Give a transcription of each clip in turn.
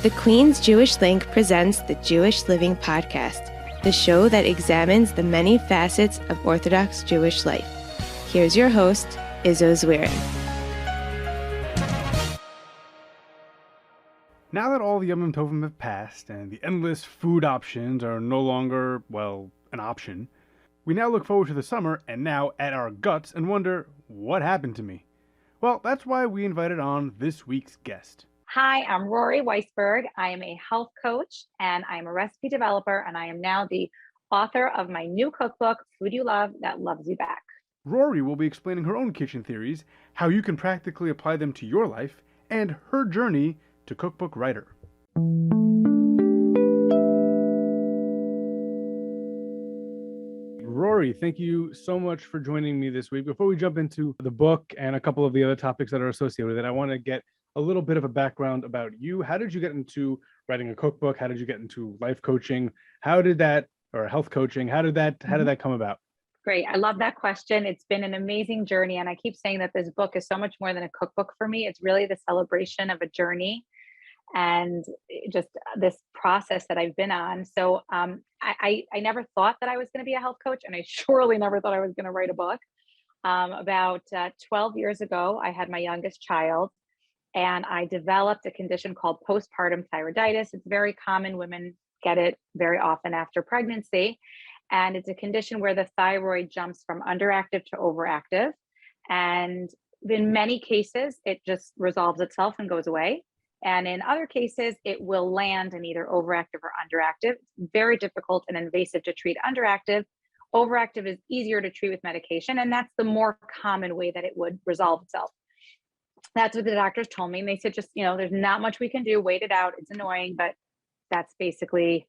The Queen's Jewish Link presents the Jewish Living Podcast, the show that examines the many facets of Orthodox Jewish life. Here's your host, Izzo Zwirin. Now that all the Yom Tovim have passed and the endless food options are no longer, well, an option, we now look forward to the summer and now at our guts and wonder, what happened to me? Well, that's why we invited on this week's guest. Hi, I'm Rorie Weisberg. I am a health coach and I'm a recipe developer, and I am now the author of my new cookbook, Food You Love That Loves You Back. Rorie will be explaining her own kitchen theories, how you can practically apply them to your life, and her journey to cookbook writer. Rorie, thank you so much for joining me this week. Before we jump into the book and a couple of the other topics that are associated with it, I want to get a little bit of a background about you. How did you get into writing a cookbook? How did you get into life coaching? Or health coaching? How did that come about? Great. I love that question. It's been an amazing journey. And I keep saying that this book is so much more than a cookbook for me. It's really the celebration of a journey and just this process that I've been on. So I never thought that I was going to be a health coach, and I surely never thought I was going to write a book. About 12 years ago, I had my youngest child, and I developed a condition called postpartum thyroiditis. It's very common. Women get it very often after pregnancy. And it's a condition where the thyroid jumps from underactive to overactive. And in many cases, it just resolves itself and goes away. And in other cases, it will land in either overactive or underactive. It's very difficult and invasive to treat underactive. Overactive is easier to treat with medication. And that's the more common way that it would resolve itself. That's what the doctors told me. And they said, just, there's not much we can do. Wait it out. It's annoying, but that's basically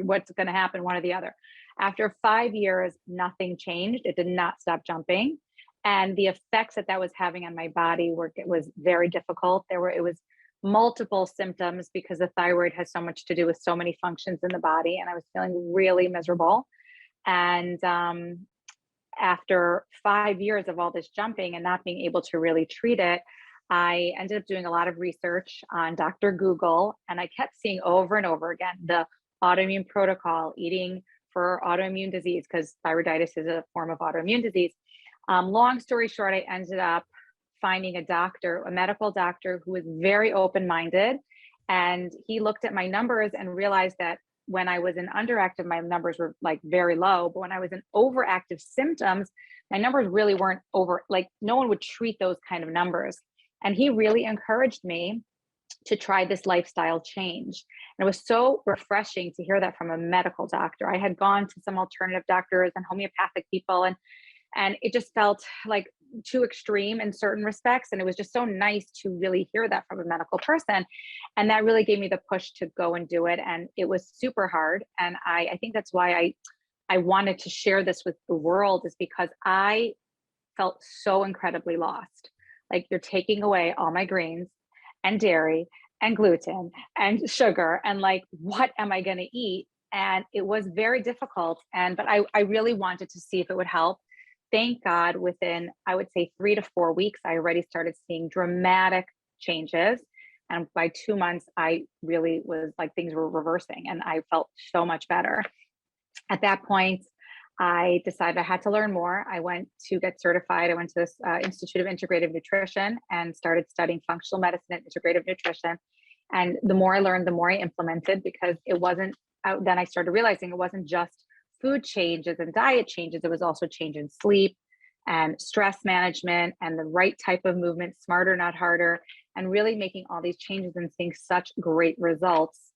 what's going to happen, one or the other. After 5 years, nothing changed. It did not stop jumping. And the effects that was having on my body was very difficult. It was multiple symptoms because the thyroid has so much to do with so many functions in the body. And I was feeling really miserable. And after 5 years of all this jumping and not being able to really treat it, I ended up doing a lot of research on Dr. Google, and I kept seeing over and over again the autoimmune protocol, eating for autoimmune disease, because thyroiditis is a form of autoimmune disease. Long story short, I ended up finding a medical doctor who was very open-minded, and he looked at my numbers and realized that when I was in underactive, my numbers were very low, but when I was in overactive symptoms, my numbers really weren't no one would treat those kind of numbers. And he really encouraged me to try this lifestyle change. And it was so refreshing to hear that from a medical doctor. I had gone to some alternative doctors and homeopathic people, and it just felt like too extreme in certain respects. And it was just so nice to really hear that from a medical person. And that really gave me the push to go and do it. And it was super hard. And I think that's why I wanted to share this with the world, is because I felt so incredibly lost. You're taking away all my grains and dairy and gluten and sugar, and what am I going to eat? And it was very difficult. But I really wanted to see if it would help. Thank God, within, I would say 3 to 4 weeks, I already started seeing dramatic changes. And by 2 months, I really was things were reversing and I felt so much better. At that point, I decided I had to learn more. I went to get certified. I went to this Institute of Integrative Nutrition and started studying functional medicine and integrative nutrition. And the more I learned, the more I implemented, because then I started realizing it wasn't just food changes and diet changes. It was also change in sleep and stress management and the right type of movement, smarter, not harder, and really making all these changes and seeing such great results.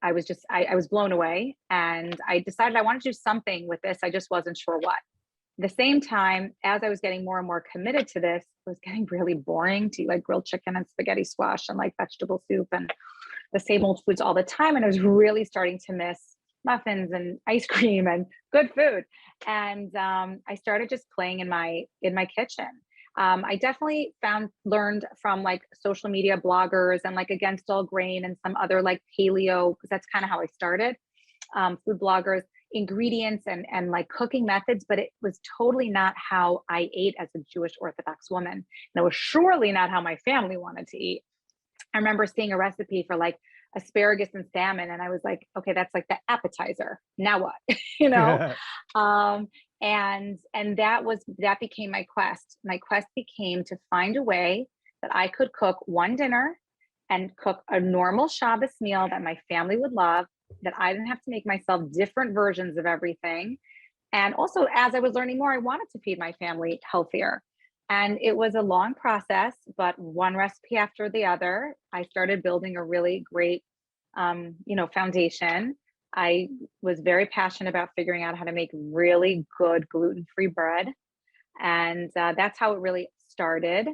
I was blown away, and I decided I wanted to do something with this. I just wasn't sure what. At the same time, as I was getting more and more committed to this, it was getting really boring to eat grilled chicken and spaghetti squash and vegetable soup and the same old foods all the time. And I was really starting to miss muffins and ice cream and good food. And I started just playing in my kitchen. I definitely learned from social media bloggers and Against All Grain and some other paleo, because that's kind of how I started, food bloggers, ingredients and cooking methods, but it was totally not how I ate as a Jewish Orthodox woman. And it was surely not how my family wanted to eat. I remember seeing a recipe for like asparagus and salmon, and I was like, okay, that's like the appetizer. Now what? you know? Um, and that became my quest. My quest became to find a way that I could cook one dinner and cook a normal Shabbos meal that my family would love, that I didn't have to make myself different versions of everything. And also, as I was learning more, I wanted to feed my family healthier. And it was a long process, but one recipe after the other, I started building a really great, foundation. I was very passionate about figuring out how to make really good gluten-free bread. And that's how it really started.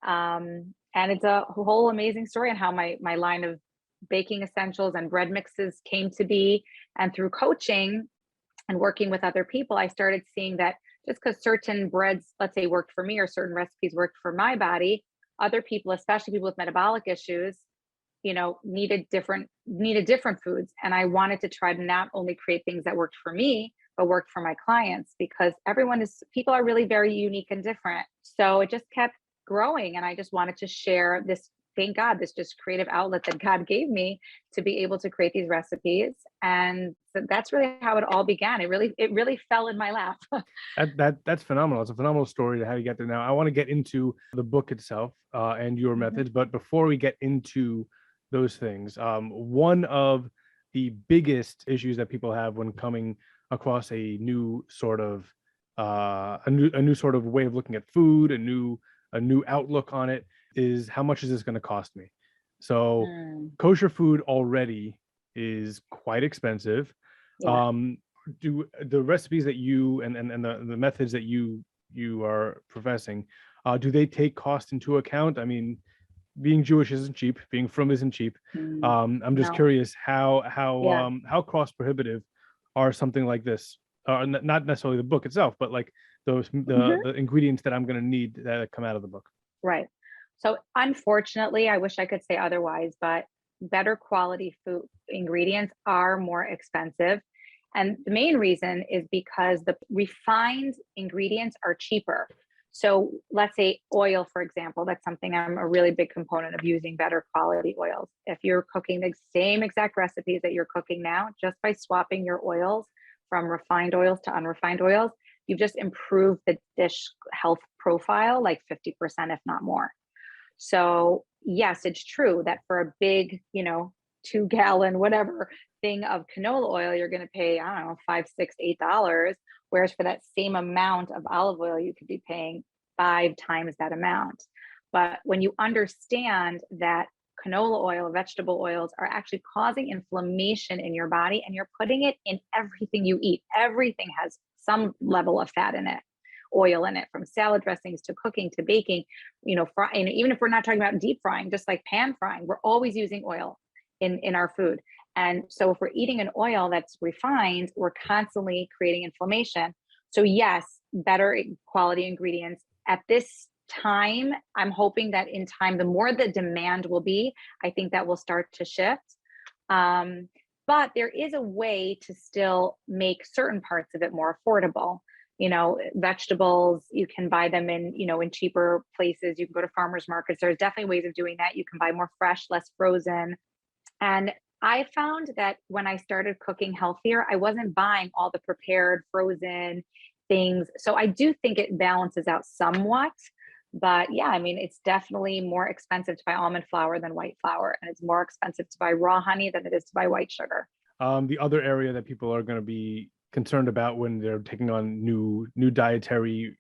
And it's a whole amazing story on how my line of baking essentials and bread mixes came to be. And through coaching and working with other people, I started seeing that just because certain breads, let's say, worked for me, or certain recipes worked for my body, other people, especially people with metabolic issues, needed different foods. And I wanted to try to not only create things that worked for me, but worked for my clients, because people are really very unique and different. So it just kept growing. And I just wanted to share this, thank God, this just creative outlet that God gave me to be able to create these recipes. And so that's really how it all began. It really fell in my lap. That's phenomenal. It's a phenomenal story to how you get there. Now, I want to get into the book itself and your methods, but before we get into those things, one of the biggest issues that people have when coming across a new sort of a new sort of way of looking at food, a new outlook on it, is how much is this going to cost me? So kosher food already is quite expensive. Yeah. Do the recipes that you and the methods that you are professing, do they take cost into account? I mean, being Jewish isn't cheap, being from isn't cheap. I'm just No. curious how Yeah. cost prohibitive are something like this, not necessarily the book itself, but like Mhm. the ingredients that I'm going to need that come out of the book. Right. So unfortunately, I wish I could say otherwise, but better quality food ingredients are more expensive. And the main reason is because the refined ingredients are cheaper. So let's say oil, for example, that's something I'm a really big component of, using better quality oils. If you're cooking the same exact recipes that you're cooking now, just by swapping your oils from refined oils to unrefined oils, you've just improved the dish health profile like 50%, if not more. So yes, it's true that for a big, 2 gallon, whatever thing of canola oil, you're going to pay, I don't know, $5, $6, $8. Whereas for that same amount of olive oil, you could be paying 5 times that amount. But when you understand that canola oil, vegetable oils are actually causing inflammation in your body, and you're putting it in everything you eat. Everything has some level of fat in it, oil in it, from salad dressings to cooking to baking, frying. Even if we're not talking about deep frying, just like pan frying, we're always using oil in our food. And so if we're eating an oil that's refined, we're constantly creating inflammation. So yes, better quality ingredients at this time. I'm hoping that in time, the more the demand will be, I think that will start to shift. But there is a way to still make certain parts of it more affordable. Vegetables, you can buy them in cheaper places. You can go to farmers markets. There's definitely ways of doing that. You can buy more fresh, less frozen. And I found that when I started cooking healthier, I wasn't buying all the prepared frozen things. So I do think it balances out somewhat. But yeah, I mean, it's definitely more expensive to buy almond flour than white flour. And it's more expensive to buy raw honey than it is to buy white sugar. The other area that people are going to be concerned about when they're taking on new dietary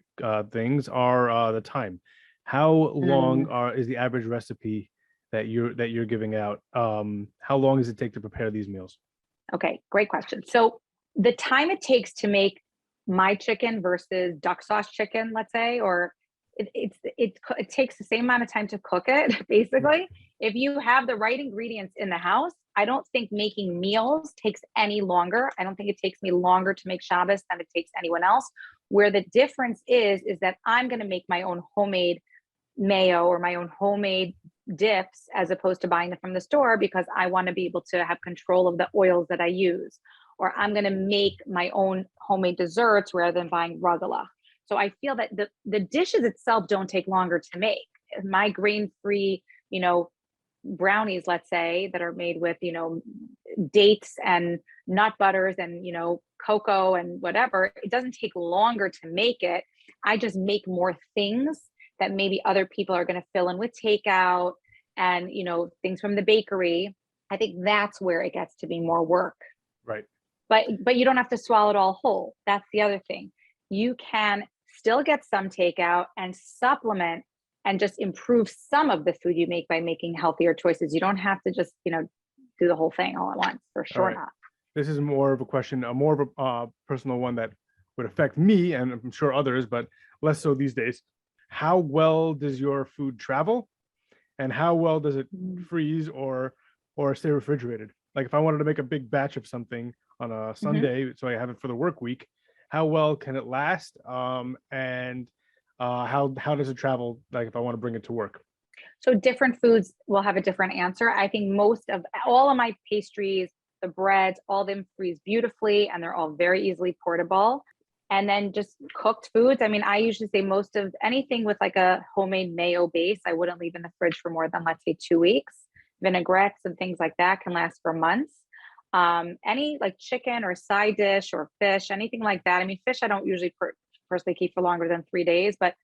things are the time. How long is the average recipe that you're giving out? How long does it take to prepare these meals? Okay, great question. So the time it takes to make my chicken versus duck sauce chicken, let's say, or it takes the same amount of time to cook it, basically. If you have the right ingredients in the house, I don't think making meals takes any longer. I don't think it takes me longer to make Shabbos than it takes anyone else. Where the difference is that I'm going to make my own homemade mayo or my own homemade dips as opposed to buying them from the store, because I want to be able to have control of the oils that I use. Or I'm going to make my own homemade desserts rather than buying rugelach. So I feel that the dishes itself don't take longer to make. My grain-free, brownies, let's say, that are made with, dates and nut butters and, cocoa and whatever, it doesn't take longer to make it. I just make more things that maybe other people are going to fill in with takeout and, things from the bakery. I think that's where it gets to be more work. Right. But you don't have to swallow it all whole. That's the other thing. You can still get some takeout and supplement and just improve some of the food you make by making healthier choices. You don't have to just, do the whole thing all at once, for sure not. This is more of a question, more of a personal one that would affect me and I'm sure others, but less so these days. How well does your food travel, and how well does it freeze or stay refrigerated? Like if I wanted to make a big batch of something on a Sunday, so I have it for the work week, how well can it last? And how does it travel? Like if I want to bring it to work? So different foods will have a different answer. I think most of all of my pastries, the breads, all of them freeze beautifully and they're all very easily portable. And then just cooked foods. I mean, I usually say most of anything with like a homemade mayo base, I wouldn't leave in the fridge for more than, let's say, 2 weeks. Vinaigrettes and things like that can last for months. Any like chicken or side dish or fish, anything like that. I mean, fish I don't usually personally keep for longer than 3 days, but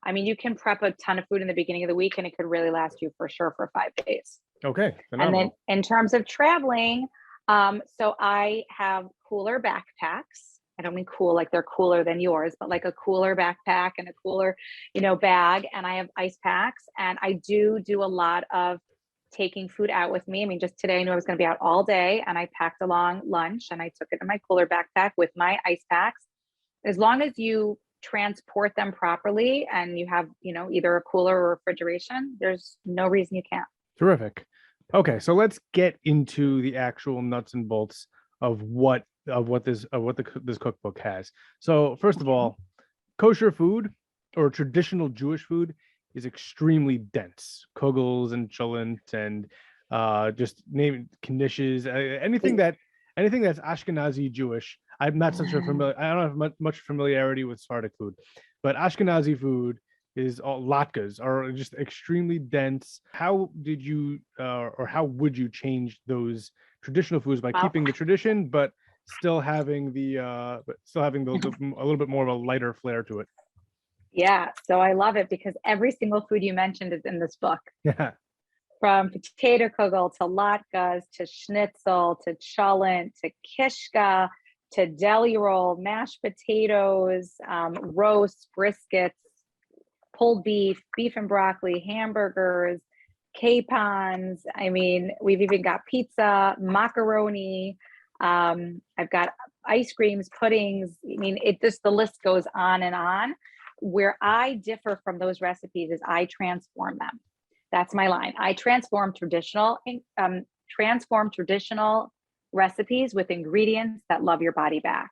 I mean, you can prep a ton of food in the beginning of the week and it could really last you for sure for 5 days. Okay. Phenomenal. And then in terms of traveling, so I have cooler backpacks. I don't mean cool like they're cooler than yours, but like a cooler backpack and a cooler, bag. And I have ice packs, and I do a lot of taking food out with me. I mean, just today I knew I was going to be out all day, and I packed along lunch and I took it in my cooler backpack with my ice packs. As long as you transport them properly and you have, either a cooler or refrigeration, there's no reason you can't. Terrific. Okay, so let's get into the actual nuts and bolts of what this cookbook has. So first of all, kosher food or traditional Jewish food is extremely dense. Kugels and cholent and just name knishes, anything that's Ashkenazi Jewish. I'm not such a familiar. I don't have much familiarity with Sephardic food, but Ashkenazi food is all latkes are just extremely dense. How did you or how would you change those traditional foods by keeping the tradition, but still having the a little bit more of a lighter flair to it? Yeah, so I love it because every single food you mentioned is in this book. Yeah. From potato kugel to latkes to schnitzel to cholent to kishka to deli roll, mashed potatoes, roast, briskets, pulled beef, beef and broccoli, hamburgers, capons. I mean, we've even got pizza, macaroni. I've got ice creams, puddings. I mean, the list goes on and on. Where I differ from those recipes is I transform them. That's my line. I transform traditional recipes with ingredients that love your body back.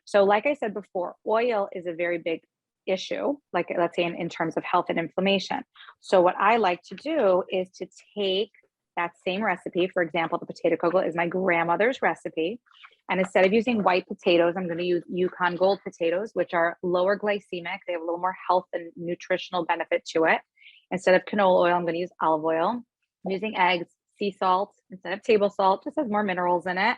So like I said before, oil is a very big issue, like let's say in terms of health and inflammation. So what I like to do is to take that same recipe. For example, the potato kugel is my grandmother's recipe. And instead of using white potatoes, I'm going to use Yukon Gold potatoes, which are lower glycemic. They have a little more health and nutritional benefit to it. Instead of canola oil, I'm going to use olive oil. I'm using eggs, sea salt instead of table salt, just has more minerals in it.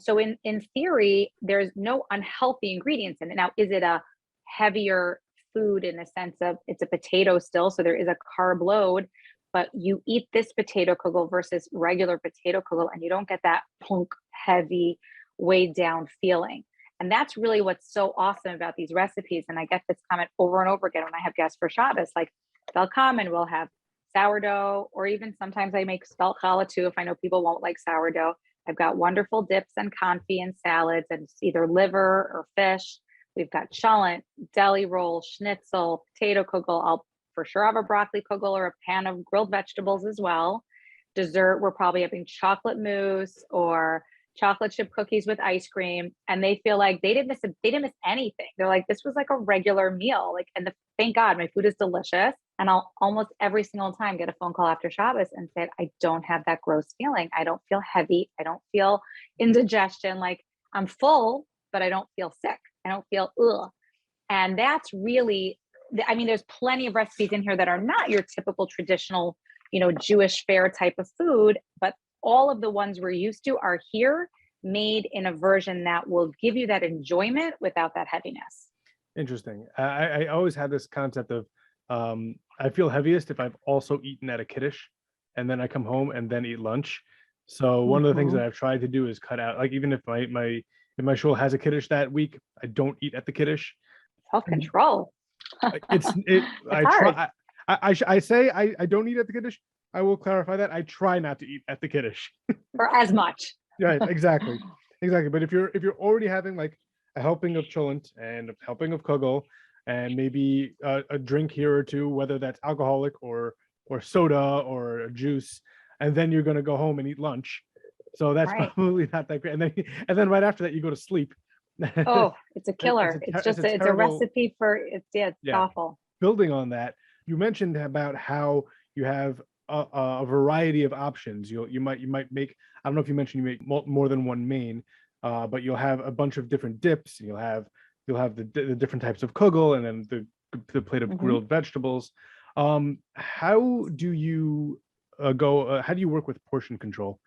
So in theory, there's no unhealthy ingredients in it. Now, is it a heavier food in the sense of it's a potato still, so there is a carb load, but you eat this potato kugel versus regular potato kugel and you don't get that punk, heavy, weighed down feeling. And that's really what's so awesome about these recipes. And I get this comment over and over again when I have guests for Shabbos, like they'll come and we'll have sourdough, or even sometimes I make spelt challah too if I know people won't like sourdough. I've got wonderful dips and confit and salads, and it's either liver or fish. We've got cholent, deli roll, schnitzel, potato kugel. I'll for sure have a broccoli kugel or a pan of grilled vegetables as well. Dessert, we're probably having chocolate mousse or chocolate chip cookies with ice cream. And they feel like they didn't miss anything. They're like, this was like a regular meal. Like, and thank God my food is delicious. And I'll almost every single time get a phone call after Shabbos and say, I don't have that gross feeling. I don't feel heavy. I don't feel indigestion. Like I'm full, but I don't feel sick. I don't feel ugh. And that's really, I mean, there's plenty of recipes in here that are not your typical traditional Jewish fare type of food, but all of the ones we're used to are here, made in a version that will give you that enjoyment without that heaviness. Interesting. I always had this concept of I feel heaviest if I've also eaten at a kiddush and then I come home and then eat lunch. So one of the things that I've tried to do is cut out, like even if my shul has a kiddush that week, I don't eat at the kiddush. Self-control. It's I hard. try. I say I don't eat at the kiddush. I will clarify that I try not to eat at the kiddush. Or as much. Right, exactly. But if you're already having like a helping of cholent and a helping of kugel and maybe a drink here or two, whether that's alcoholic or soda or a juice, and then you're going to go home and eat lunch. So that's Right. probably not that great. And then right after that you go to sleep. Oh, it's a killer. It's a terrible recipe for it's awful. Building on that, you mentioned about how you have a variety of options. You might make, I don't know if you mentioned you make more than one main, but you'll have a bunch of different dips. You'll have the different types of kugel, and then the plate of grilled vegetables. How do you how do you work with portion control?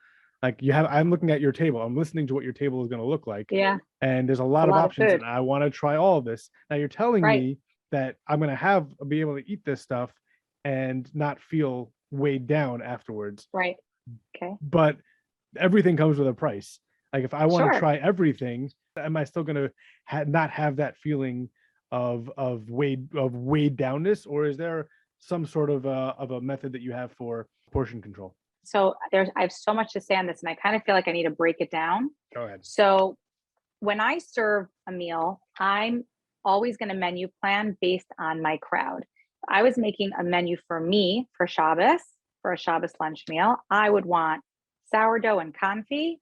Like I'm looking at your table. I'm listening to what your table is going to look like. Yeah. And there's a lot of options, and I want to try all of this. Now you're telling me that I'm going to be able to eat this stuff and not feel weighed down afterwards. Right. Okay. But everything comes with a price. Like if I want to Sure. try everything, am I still going to not have that feeling of weighed downness, or is there some sort of a method that you have for portion control? So I have so much to say on this, and I kind of feel like I need to break it down. Go ahead. So when I serve a meal, I'm always going to menu plan based on my crowd. If I was making a menu for me for Shabbos, for a Shabbos lunch meal, I would want sourdough and confit,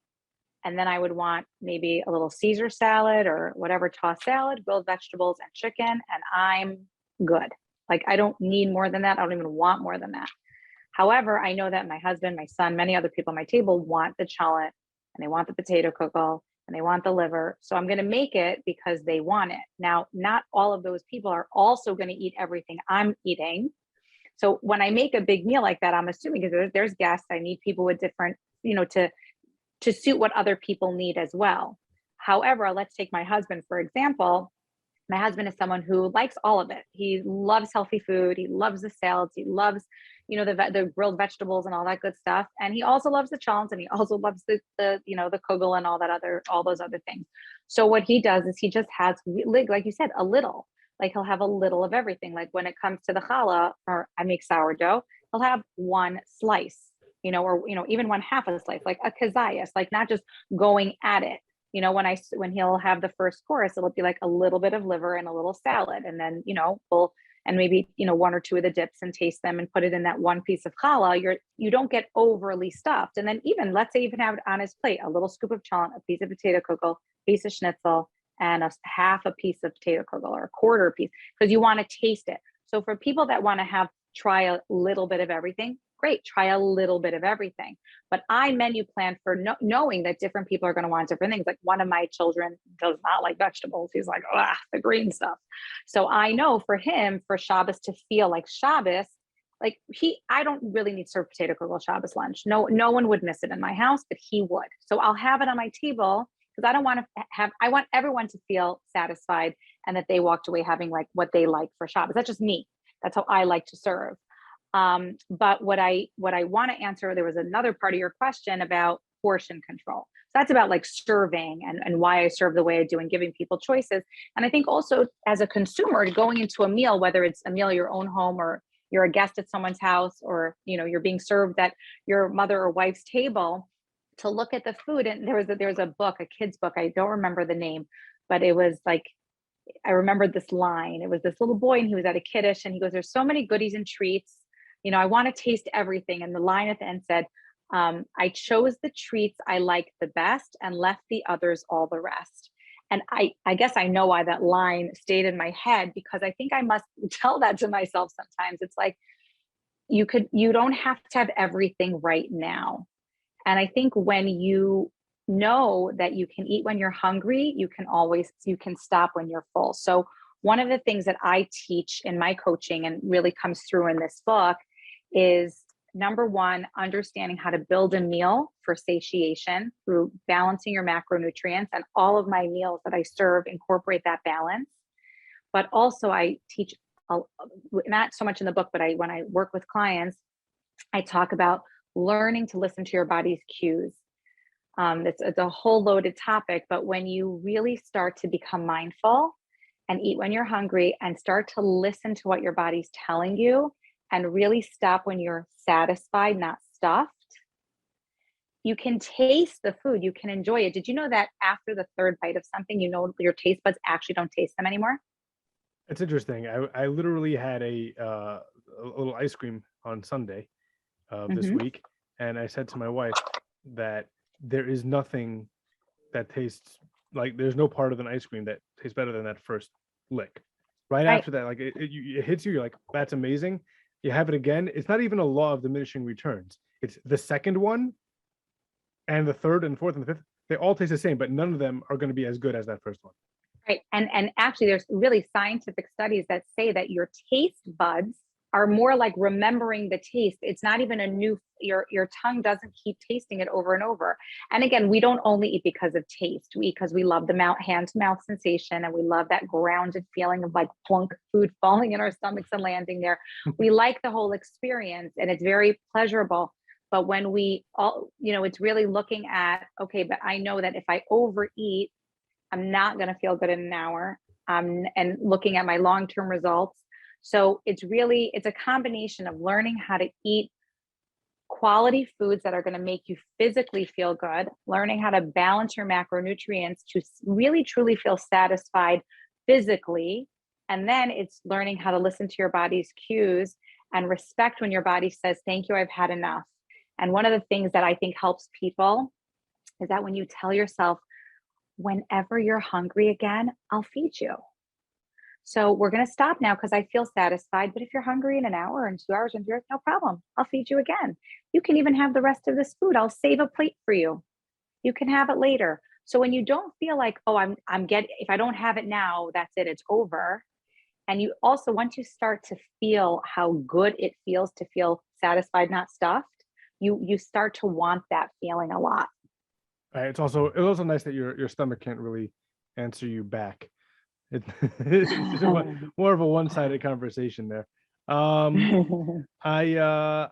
and then I would want maybe a little Caesar salad or whatever, tossed salad, grilled vegetables, and chicken, and I'm good. Like I don't need more than that. I don't even want more than that. However, I know that my husband, my son, many other people at my table want the cholent, and they want the potato kugel, and they want the liver. So I'm going to make it because they want it. Now, not all of those people are also going to eat everything I'm eating. So when I make a big meal like that, I'm assuming because there's guests, I need people with different, to suit what other people need as well. However, let's take my husband, for example. My husband is someone who likes all of it. He loves healthy food. He loves the salads. He loves, the grilled vegetables and all that good stuff. And he also loves the chalents, and he also loves the kugel and all those other things. So what he does is he just has, like you said, a little. Like he'll have a little of everything. Like when it comes to the challah, or I make sourdough, he'll have one slice, or even one half of a slice, like a kazayas, like not just going at it. When he'll have the first course, it'll be like a little bit of liver and a little salad, and then and maybe one or two of the dips, and taste them and put it in that one piece of challah. You don't get overly stuffed. And then let's say even have it on his plate, a little scoop of challah, a piece of potato kugel, piece of schnitzel, and half a piece of potato kugel, or a quarter piece, because you want to taste it. So for people that want to try a little bit of everything, great, try a little bit of everything. But I menu plan for knowing that different people are going to want different things. Like one of my children does not like vegetables. He's like, the green stuff. So I know for him, for Shabbos to feel like Shabbos, like I don't really need to serve potato kugel Shabbos lunch. No one would miss it in my house, but he would. So I'll have it on my table, because I want everyone to feel satisfied and that they walked away having like what they like for Shabbos. That's just me. That's how I like to serve. But what I want to answer, there was another part of your question about portion control. So that's about like serving and why I serve the way I do and giving people choices. And I think also as a consumer, going into a meal, whether it's a meal at your own home, or you're a guest at someone's house, or you're being served at your mother or wife's table, to look at the food. And there was a book, a kid's book, I don't remember the name, but it was like, I remember this line. It was this little boy, and he was at a kiddush, and he goes, "There's so many goodies and treats. I want to taste everything." And the line at the end said, "I chose the treats I liked the best and left the others all the rest." And I guess I know why that line stayed in my head, because I think I must tell that to myself sometimes. It's like, you don't have to have everything right now. And I think when you know that you can eat when you're hungry, you can stop when you're full. So one of the things that I teach in my coaching, and really comes through in this book, is number one, understanding how to build a meal for satiation through balancing your macronutrients. And all of my meals that I serve incorporate that balance. But also I teach, not so much in the book, but when I work with clients, I talk about learning to listen to your body's cues. It's a whole loaded topic, but when you really start to become mindful and eat when you're hungry and start to listen to what your body's telling you and really stop when you're satisfied, not stuffed, you can taste the food, you can enjoy it. Did you know that after the third bite of something, your taste buds actually don't taste them anymore? It's interesting. I literally had a little ice cream on Sunday this Mm-hmm. week, and I said to my wife that there is nothing that tastes like, there's no part of an ice cream that tastes better than that first lick. Right Right. after that, like it hits you, you're like, that's amazing. You have it again. It's not even a law of diminishing returns. It's the second one and the third and fourth and the fifth. They all taste the same, but none of them are going to be as good as that first one. Right. And actually there's really scientific studies that say that your taste buds are more like remembering the taste. It's not even your tongue doesn't keep tasting it over and over. And again, we don't only eat because of taste. We eat because we love the hand to mouth sensation, and we love that grounded feeling of like plunk food falling in our stomachs and landing there. We like the whole experience, and it's very pleasurable. But when we all, it's really looking at, okay, but I know that if I overeat, I'm not going to feel good in an hour, and looking at my long-term results. So it's a combination of learning how to eat quality foods that are going to make you physically feel good, learning how to balance your macronutrients to really truly feel satisfied physically. And then it's learning how to listen to your body's cues and respect when your body says, thank you, I've had enough. And one of the things that I think helps people is that when you tell yourself, whenever you're hungry again, I'll feed you. So we're going to stop now because I feel satisfied. But if you're hungry in an hour and 2 hours and 3 hours, no problem. I'll feed you again. You can even have the rest of this food. I'll save a plate for you. You can have it later. So when you don't feel like, oh, if I don't have it now, that's it, it's over. And you also, once you start to feel how good it feels to feel satisfied, not stuffed, you start to want that feeling a lot. It's also nice that your stomach can't really answer you back. It's more of a one-sided conversation there. I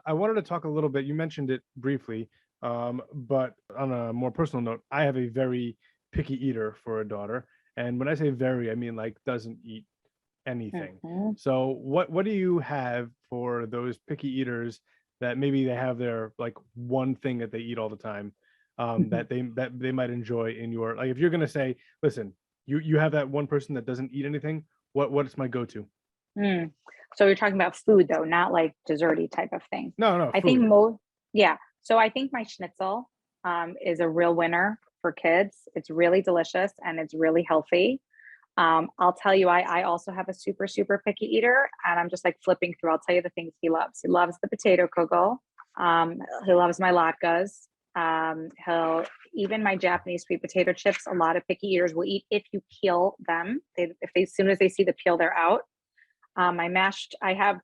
wanted to talk a little bit. You mentioned it briefly, but on a more personal note, I have a very picky eater for a daughter, and when I say very, I mean like doesn't eat anything. Mhm. So what do you have for those picky eaters that maybe they have their like one thing that they eat all the time, that they might enjoy in your, like, if you're gonna say, listen, you have that one person that doesn't eat anything, what's my go-to? So you're talking about food though, not like desserty type of thing. No, I food. think yeah. So I think my schnitzel is a real winner for kids. It's really delicious and it's really healthy. I'll tell you, I also have a super, super picky eater, and I'm just like flipping through. I'll tell you the things he loves. He loves the potato kugel. He loves my latkes. Even my Japanese sweet potato chips. A lot of picky eaters will eat if you peel them. As soon as they see the peel, they're out. I have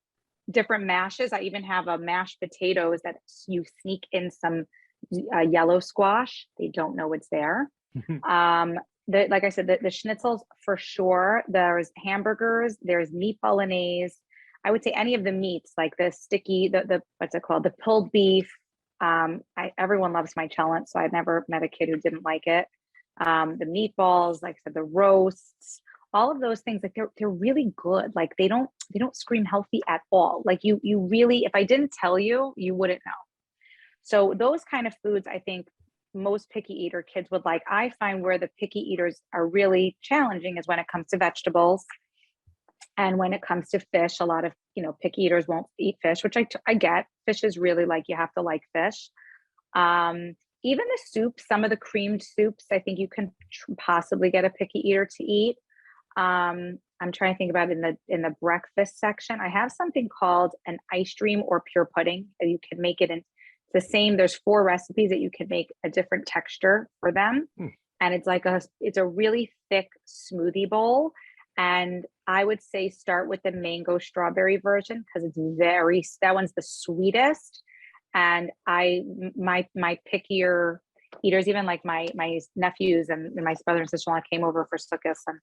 different mashes. I even have a mashed potatoes that you sneak in some yellow squash. They don't know it's there. Like I said, the schnitzels for sure. There's hamburgers. There's meat bolognese. I would say any of the meats, like the sticky, the what's it called, the pulled beef. Everyone loves my chalent, so I've never met a kid who didn't like it. The meatballs, like I said, the roasts, all of those things, like they're really good. Like they don't scream healthy at all. Like you really, if I didn't tell you, you wouldn't know. So those kind of foods, I think most picky eater kids would like. I find where the picky eaters are really challenging is when it comes to vegetables. And when it comes to fish, a lot of, picky eaters won't eat fish, which I get. Fish is really like, you have to like fish. Even the soups, some of the creamed soups, I think you can possibly get a picky eater to eat. I'm trying to think about in the breakfast section. I have something called an ice dream or pure pudding. You can make it in the same. There's 4 recipes that you can make a different texture for them. And it's a really thick smoothie bowl. And I would say start with the mango strawberry version because that one's the sweetest. And my pickier eaters, even like my nephews and my brother and sister-in-law came over for Sukkot, and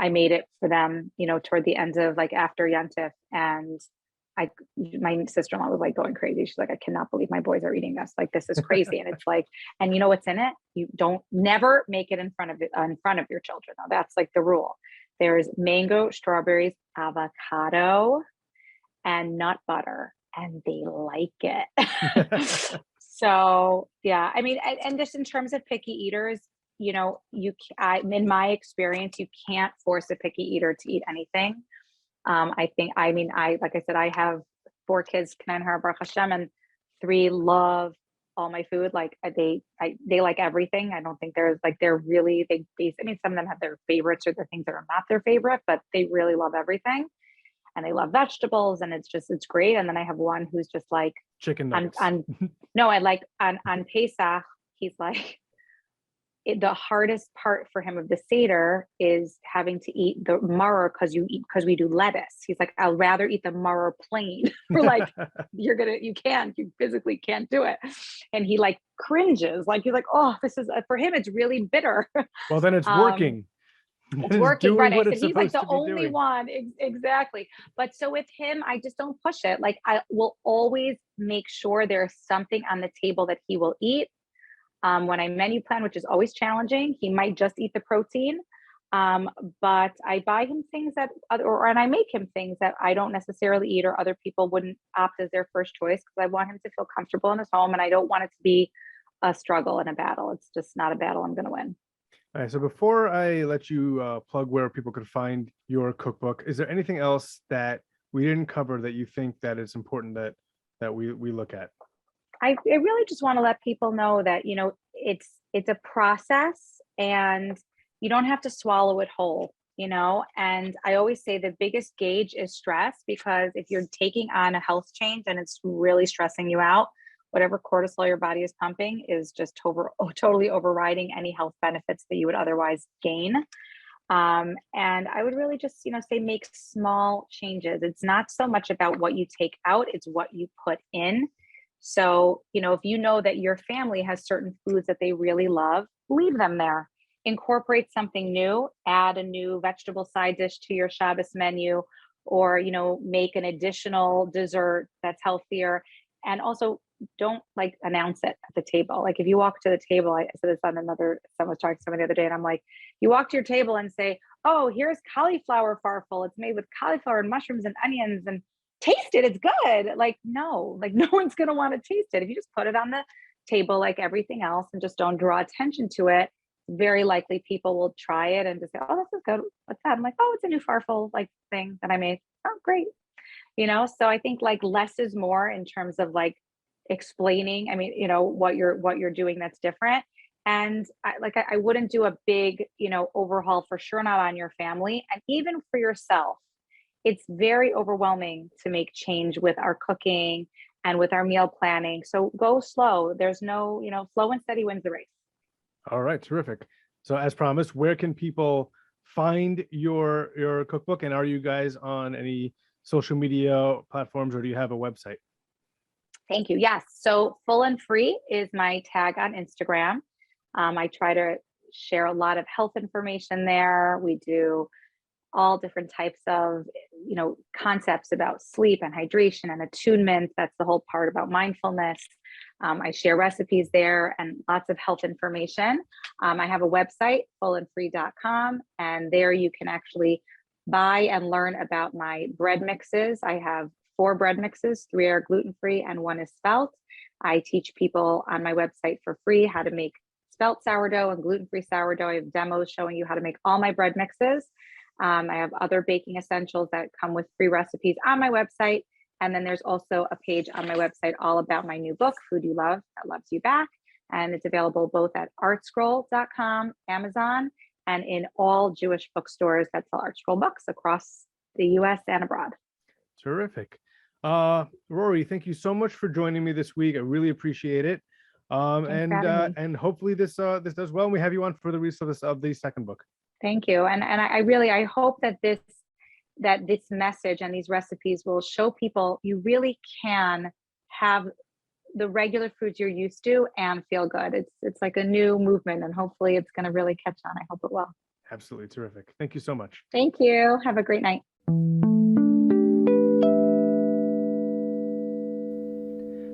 I made it for them, toward the end of like after Yontif, and my sister-in-law was like going crazy. She's like, I cannot believe my boys are eating this. Like, this is crazy. And it's like, and you know what's in it? You don't never make it in front of your children. Though. That's like the rule. There's mango, strawberries, avocado, and nut butter, and they like it. So yeah, I mean, and just in terms of picky eaters, in my experience, you can't force a picky eater to eat anything. Like I said, I have 4 kids, Baruch Hashem, and 3 love all my food. Like they like everything. I don't think there's like, they're really, I mean, some of them have their favorites or the things that are not their favorite, but they really love everything. And they love vegetables, and it's great. And then I have one who's just like chicken nuggets. on Pesach, he's like, the hardest part for him of the Seder is having to eat the maror because we do lettuce. He's like, I'll rather eat the maror plain. We're like, you physically can't do it. And he like cringes, like he's like, oh, this is, for him, it's really bitter. Well, then it's working. It's working, right? I said, he's like the only one. Exactly. But so with him, I just don't push it. Like, I will always make sure there's something on the table that he will eat. When I menu plan, which is always challenging, he might just eat the protein. But I buy him things and I make him things that I don't necessarily eat or other people wouldn't opt as their first choice, because I want him to feel comfortable in his home, and I don't want it to be a struggle and a battle. It's just not a battle I'm going to win. All right. So before I let you plug where people could find your cookbook, is there anything else that we didn't cover that you think that it's important that we look at? I really just want to let people know that, it's a process, and you don't have to swallow it whole, and I always say the biggest gauge is stress, because if you're taking on a health change and it's really stressing you out, whatever cortisol your body is pumping is just totally overriding any health benefits that you would otherwise gain. And I would really just, say make small changes. It's not so much about what you take out, it's what you put in. So, if you know that your family has certain foods that they really love, leave them there. Incorporate something new, add a new vegetable side dish to your Shabbos menu, or, make an additional dessert that's healthier. And also, don't like announce it at the table. Like if you walk to the table, I said this on someone was talking to someone the other day, and I'm like, you walk to your table and say, oh, here's cauliflower farfel. It's made with cauliflower and mushrooms and onions, and taste it. It's good. Like, no one's going to want to taste it. If you just put it on the table, like everything else, and just don't draw attention to it, very likely people will try it and just say, oh, this is good. What's that? I'm like, oh, it's a new farfel like thing that I made. Oh, great. So I think like less is more in terms of like explaining, what you're doing that's different. And I wouldn't do a big, overhaul, for sure not on your family. And even for yourself, it's very overwhelming to make change with our cooking and with our meal planning. So go slow. There's no, slow and steady wins the race. All right. Terrific. So as promised, where can people find your cookbook? And are you guys on any social media platforms, or do you have a website? Thank you. Yes. So Full and Free is my tag on Instagram. I try to share a lot of health information there. We do all different types of, concepts about sleep and hydration and attunement. That's the whole part about mindfulness. I share recipes there and lots of health information. I have a website, fullandfree.com, and there you can actually buy and learn about my bread mixes. I have 4 bread mixes, 3 are gluten-free and 1 is spelt. I teach people on my website for free how to make spelt sourdough and gluten-free sourdough. I have demos showing you how to make all my bread mixes. I have other baking essentials that come with free recipes on my website. And then there's also a page on my website all about my new book, Food You Love, That Loves You Back. And it's available both at artscroll.com, Amazon, and in all Jewish bookstores that sell Artscroll books across the US and abroad. Terrific. Rorie, thank you so much for joining me this week. I really appreciate it. And hopefully this does well, and we have you on for the rest of the second book. Thank you. And I hope that this message and these recipes will show people you really can have the regular foods you're used to and feel good. It's like a new movement, and hopefully it's going to really catch on. I hope it will. Absolutely terrific. Thank you so much. Thank you. Have a great night.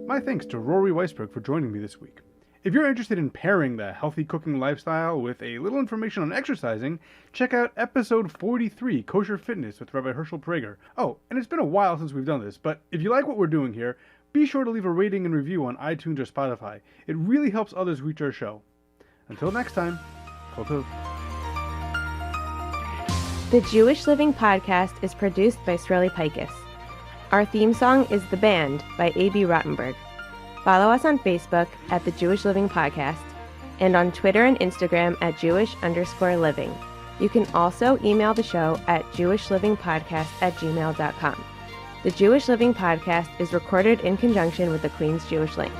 My thanks to Rorie Weisberg for joining me this week. If you're interested in pairing the healthy cooking lifestyle with a little information on exercising, check out episode 43, Kosher Fitness with Rabbi Herschel Prager. Oh, and it's been a while since we've done this, but if you like what we're doing here, be sure to leave a rating and review on iTunes or Spotify. It really helps others reach our show. Until next time, Kol Tov. The Jewish Living Podcast is produced by Sreli Pikus. Our theme song is The Band by A.B. Rottenberg. Follow us on Facebook at The Jewish Living Podcast and on Twitter and Instagram at Jewish_living. You can also email the show at jewishlivingpodcast@gmail.com. The Jewish Living Podcast is recorded in conjunction with the Queen's Jewish Link.